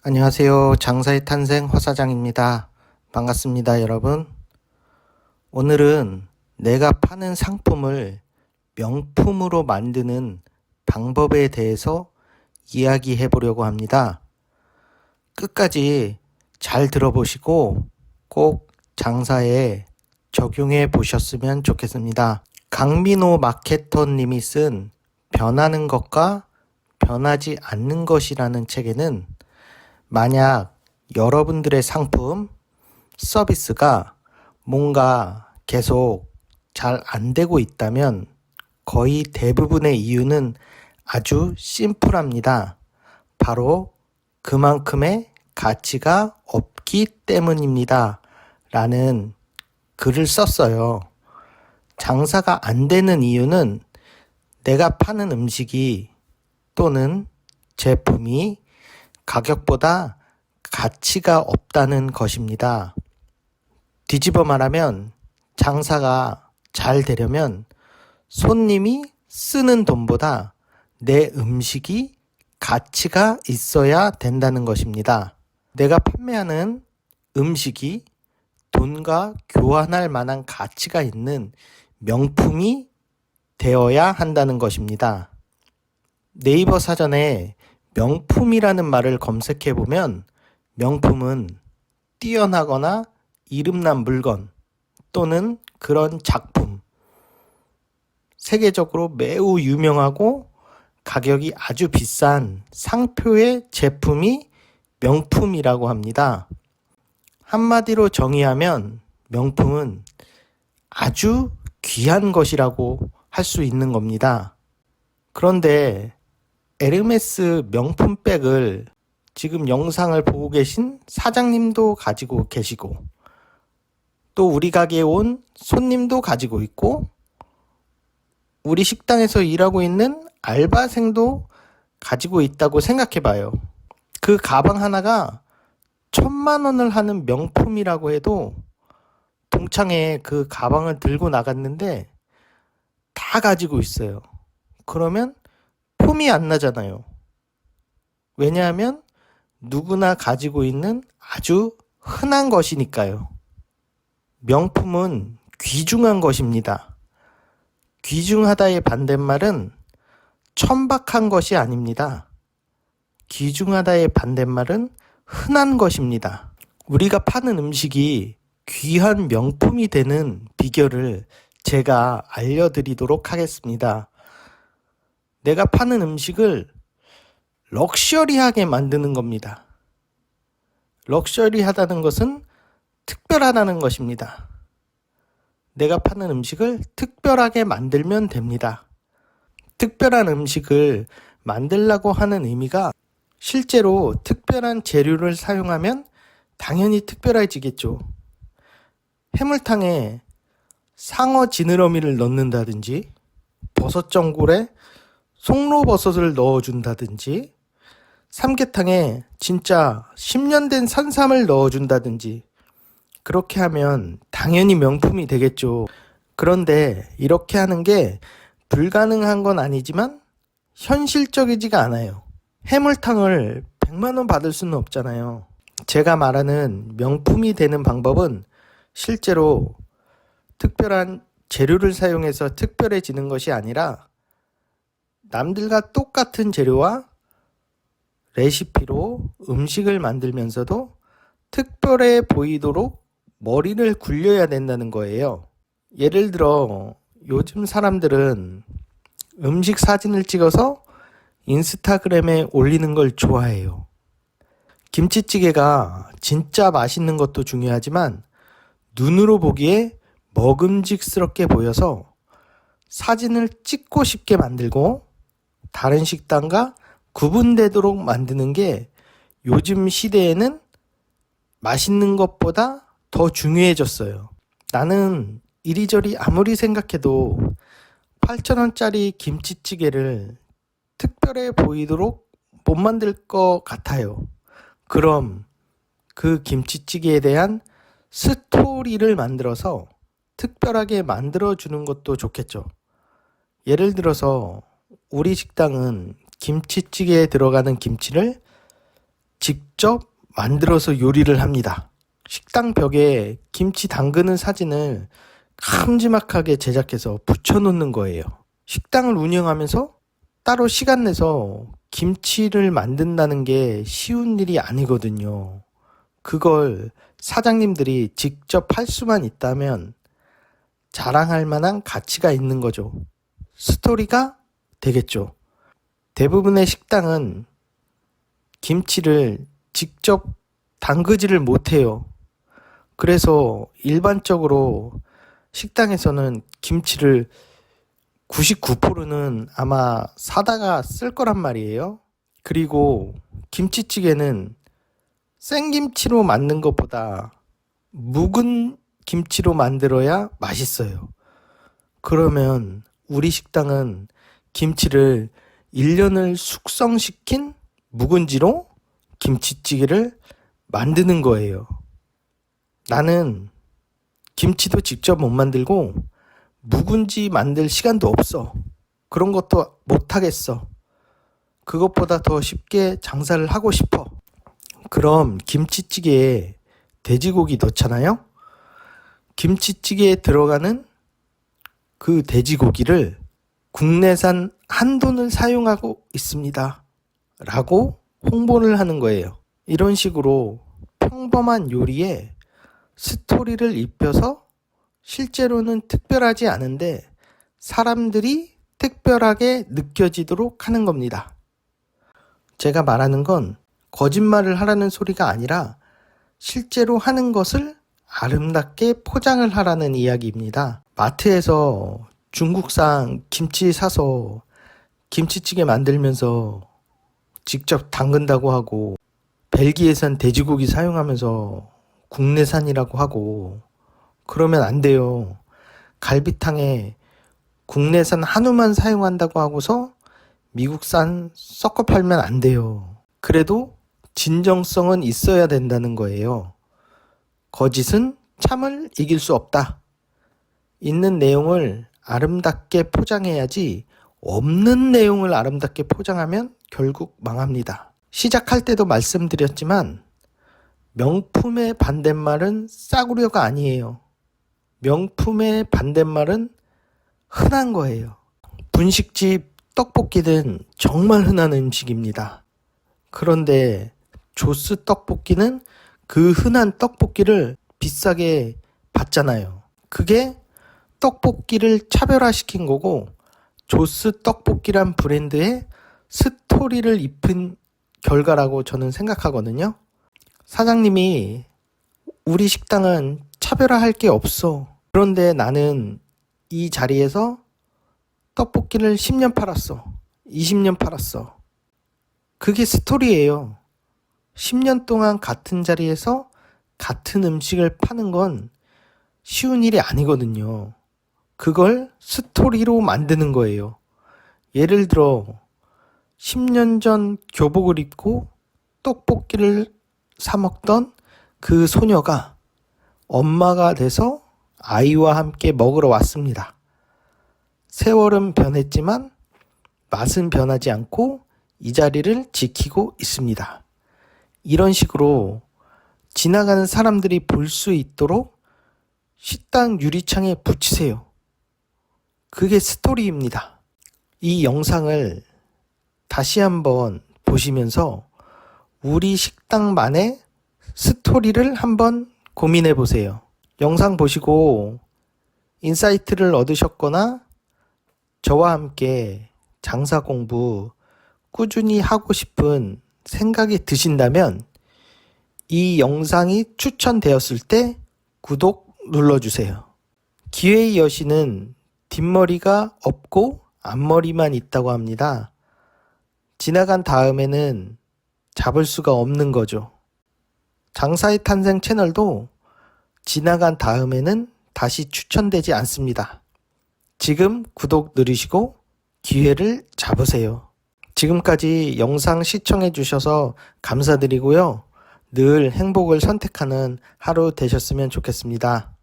안녕하세요. 장사의 탄생 허사장입니다. 반갑습니다, 여러분. 오늘은 내가 파는 상품을 명품으로 만드는 방법에 대해서 이야기해 보려고 합니다. 끝까지 잘 들어보시고 꼭 장사에 적용해 보셨으면 좋겠습니다. 강민호 마케터님이 쓴 변하는 것과 변하지 않는 것이라는 책에는 만약 여러분들의 상품, 서비스가 뭔가 계속 잘 안 되고 있다면 거의 대부분의 이유는 아주 심플합니다. 바로 그만큼의 가치가 없기 때문입니다. 라는 글을 썼어요. 장사가 안 되는 이유는 내가 파는 음식이 또는 제품이 가격보다 가치가 없다는 것입니다. 뒤집어 말하면 장사가 잘 되려면 손님이 쓰는 돈보다 내 음식이 가치가 있어야 된다는 것입니다. 내가 판매하는 음식이 돈과 교환할 만한 가치가 있는 명품이 되어야 한다는 것입니다. 네이버 사전에 명품이라는 말을 검색해 보면 명품은 뛰어나거나 이름난 물건 또는 그런 작품, 세계적으로 매우 유명하고 가격이 아주 비싼 상표의 제품이 명품이라고 합니다. 한마디로 정의하면 명품은 아주 귀한 것이라고 할 수 있는 겁니다. 그런데 에르메스 명품백을 지금 영상을 보고 계신 사장님도 가지고 계시고 또 우리 가게에 온 손님도 가지고 있고 우리 식당에서 일하고 있는 알바생도 가지고 있다고 생각해 봐요. 그 가방 하나가 1,000,000원을 하는 명품이라고 해도 동창회 그 가방을 들고 나갔는데 다 가지고 있어요. 그러면 폼이 안 나잖아요. 왜냐하면 누구나 가지고 있는 아주 흔한 것이니까요. 명품은 귀중한 것입니다. 귀중하다의 반대말은 천박한 것이 아닙니다. 귀중하다의 반대말은 흔한 것입니다. 우리가 파는 음식이 귀한 명품이 되는 비결을 제가 알려드리도록 하겠습니다. 내가 파는 음식을 럭셔리하게 만드는 겁니다. 럭셔리하다는 것은 특별하다는 것입니다. 내가 파는 음식을 특별하게 만들면 됩니다. 특별한 음식을 만들려고 하는 의미가 실제로 특별한 재료를 사용하면 당연히 특별해지겠죠. 해물탕에 상어 지느러미를 넣는다든지 버섯전골에 송로버섯을 넣어준다든지 삼계탕에 진짜 10년 된 산삼을 넣어준다든지 그렇게 하면 당연히 명품이 되겠죠. 그런데 이렇게 하는 게 불가능한 건 아니지만 현실적이지가 않아요. 해물탕을 100만원 받을 수는 없잖아요. 제가 말하는 명품이 되는 방법은 실제로 특별한 재료를 사용해서 특별해지는 것이 아니라 남들과 똑같은 재료와 레시피로 음식을 만들면서도 특별해 보이도록 머리를 굴려야 된다는 거예요. 예를 들어 요즘 사람들은 음식 사진을 찍어서 인스타그램에 올리는 걸 좋아해요. 김치찌개가 진짜 맛있는 것도 중요하지만 눈으로 보기에 먹음직스럽게 보여서 사진을 찍고 싶게 만들고 다른 식당과 구분되도록 만드는 게 요즘 시대에는 맛있는 것보다 더 중요해졌어요. 나는 이리저리 아무리 생각해도 8,000원짜리 김치찌개를 특별해 보이도록 못 만들 것 같아요. 그럼 그 김치찌개에 대한 스토리를 만들어서 특별하게 만들어주는 것도 좋겠죠. 예를 들어서 우리 식당은 김치찌개에 들어가는 김치를 직접 만들어서 요리를 합니다. 식당 벽에 김치 담그는 사진을 큼지막하게 제작해서 붙여놓는 거예요. 식당을 운영하면서 따로 시간 내서 김치를 만든다는 게 쉬운 일이 아니거든요. 그걸 사장님들이 직접 할 수만 있다면 자랑할 만한 가치가 있는 거죠. 스토리가 되겠죠. 대부분의 식당은 김치를 직접 담그지를 못해요. 그래서 일반적으로 식당에서는 김치를 99%는 아마 사다가 쓸 거란 말이에요. 그리고 김치찌개는 생김치로 만든 것보다 묵은 김치로 만들어야 맛있어요. 그러면 우리 식당은 김치를 1년을 숙성시킨 묵은지로 김치찌개를 만드는 거예요. 나는 김치도 직접 못 만들고 묵은지 만들 시간도 없어. 그런 것도 못 하겠어. 그것보다 더 쉽게 장사를 하고 싶어. 그럼 김치찌개에 돼지고기 넣잖아요? 김치찌개에 들어가는 그 돼지고기를 국내산 한돈을 사용하고 있습니다. 라고 홍보를 하는 거예요. 이런 식으로 평범한 요리에 스토리를 입혀서 실제로는 특별하지 않은데 사람들이 특별하게 느껴지도록 하는 겁니다. 제가 말하는 건 거짓말을 하라는 소리가 아니라 실제로 하는 것을 아름답게 포장을 하라는 이야기입니다. 마트에서 중국산 김치 사서 김치찌개 만들면서 직접 담근다고 하고 벨기에산 돼지고기 사용하면서 국내산이라고 하고 그러면 안 돼요. 갈비탕에 국내산 한우만 사용한다고 하고서 미국산 섞어 팔면 안 돼요. 그래도 진정성은 있어야 된다는 거예요. 거짓은 참을 이길 수 없다. 있는 내용을 아름답게 포장해야지 없는 내용을 아름답게 포장하면 결국 망합니다. 시작할 때도 말씀드렸지만 명품의 반대말은 싸구려가 아니에요. 명품의 반대말은 흔한 거예요. 분식집 떡볶이는 정말 흔한 음식입니다. 그런데 조스 떡볶이는 그 흔한 떡볶이를 비싸게 받잖아요. 그게 떡볶이를 차별화시킨 거고 조스 떡볶이란 브랜드에 스토리를 입힌 결과라고 저는 생각하거든요. 사장님이 우리 식당은 차별화할 게 없어. 그런데 나는 이 자리에서 떡볶이를 10년 팔았어. 20년 팔았어. 그게 스토리예요. 10년 동안 같은 자리에서 같은 음식을 파는 건 쉬운 일이 아니거든요. 그걸 스토리로 만드는 거예요. 예를 들어 10년 전 교복을 입고 떡볶이를 사 먹던 그 소녀가 엄마가 돼서 아이와 함께 먹으러 왔습니다. 세월은 변했지만 맛은 변하지 않고 이 자리를 지키고 있습니다. 이런 식으로 지나가는 사람들이 볼 수 있도록 식당 유리창에 붙이세요. 그게 스토리입니다. 이 영상을 다시 한번 보시면서 우리 식당만의 스토리를 한번 고민해 보세요. 영상 보시고 인사이트를 얻으셨거나 저와 함께 장사 공부 꾸준히 하고 싶은 생각이 드신다면 이 영상이 추천되었을 때 구독 눌러주세요. 기회의 여신은 뒷머리가 없고 앞머리만 있다고 합니다. 지나간 다음에는 잡을 수가 없는 거죠. 장사의 탄생 채널도 지나간 다음에는 다시 추천되지 않습니다. 지금 구독 누르시고 기회를 잡으세요. 지금까지 영상 시청해 주셔서 감사드리고요. 늘 행복을 선택하는 하루 되셨으면 좋겠습니다.